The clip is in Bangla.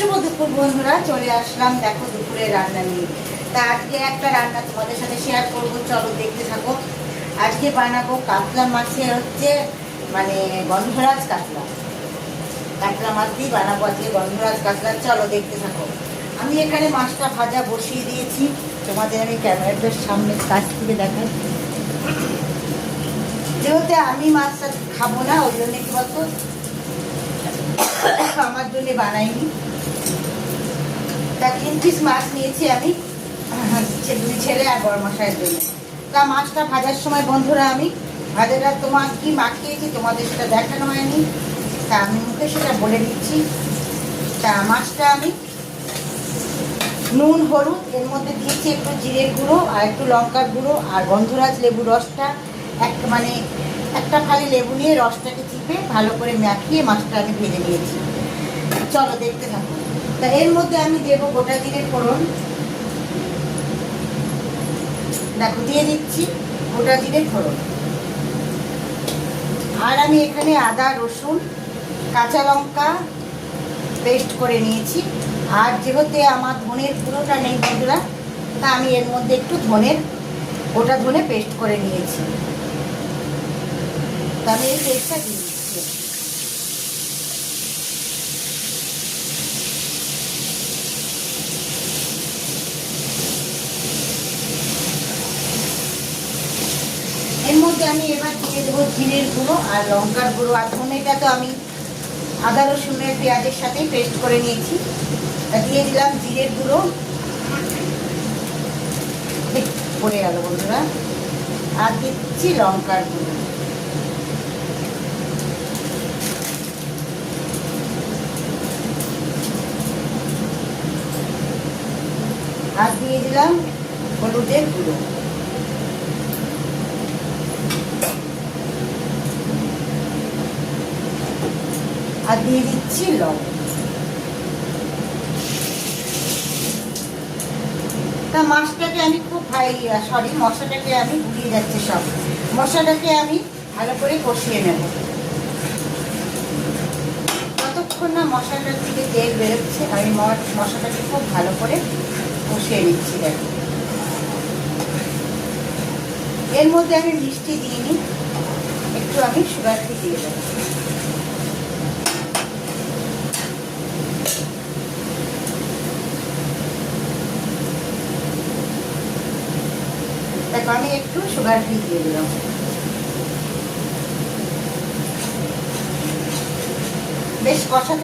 শুভ দুপুর বন্ধুরা, চলে আসলাম দেখো দুপুরের রান্না নিয়ে। তা আজকে একটা রান্না তোমাদের সাথে শেয়ার করবো, চলো দেখতে থাকো। আজকে বানাবো কাতলা মাছের মানে গন্ধরাজ কাতলা। কাতলা মাছ দিয়ে বানাবো আজকে গন্ধরাজ কাতলা, চলো দেখতে থাকো। আমি এখানে মাছটা ভাজা বসিয়ে দিয়েছি, তোমাদের আমি ক্যামেরাটার সামনে কাছ থেকে দেখাই। যেহেতু আমি মাছটা খাবো না, ওই জন্য কি বলতো আমার জন্য বানাইনি। তা 3 পিস মাছ নিয়েছি আমি, দুই ছেলে আর বড় মশাইয়ের জন্য। তা মাছটা ভাজার সময় বন্ধুরা আমি ভাজাটা তোমার কি মাখিয়েছি তোমাদের সেটা দেখানো হয়নি, তা আমি মুখে সেটা বলে দিচ্ছি। তা মাছটা আমি নুন হলুদ এর মধ্যে দিয়েছি, একটু জিরের গুঁড়ো আর একটু লঙ্কার গুঁড়ো আর গন্ধরাজ লেবু রসটা একটা খালি লেবু নিয়ে রসটাকে চিপে ভালো করে মাখিয়ে মাছটা আমি ভেজে নিয়েছি। চলো দেখতে থাকো। তা এর মধ্যে আমি দেবো গোটা জিরে ফোড়ন, দেখো দিয়ে দিচ্ছি গোটা জিরে ফোড়ন। আর আমি এখানে আদা রসুন কাঁচা লঙ্কা পেস্ট করে নিয়েছি। আর যেহেতু আমার ধনের গুঁড়োটা নেই বন্ধুরা, তা আমি এর মধ্যে একটু গোটা ধনে পেস্ট করে নিয়েছি। তা আমি এই পেস্টটা দিয়ে দিচ্ছি। এর মধ্যে আমি এবার দিয়ে দেবো জিরের গুঁড়ো আর লঙ্কার গুঁড়ো। আর ধনেটা তো আমি আদা রসুনের পেঁয়াজের সাথেই পেস্ট করে নিয়েছি। তা দিয়ে দিলাম জিরের গুঁড়ো, পড়ে গেল বন্ধুরা। আর দিচ্ছি লঙ্কার গুঁড়ো। আর দিয়ে দিলাম হলুদের গুঁড়ো। আর দিয়ে দিচ্ছি লবণ। তা মাছটাকে আমি মশলাটাকে আমি গুলিয়ে যাচ্ছে সব। মশলাটাকে আমি ভালো করে কষিয়ে নেব, ততক্ষণ না মশলাটার থেকে তেল বেরোচ্ছে আমি মশলাটাকে খুব ভালো করে কষিয়ে নিচ্ছি। দেখো এর মধ্যে আমি মিষ্টি দিইনি, একটু আমি সুগার ফ্রি দিয়ে দেবো। দেখো আমি একটু সুগার ফ্রি দিয়ে দিলাম। বেশ কষা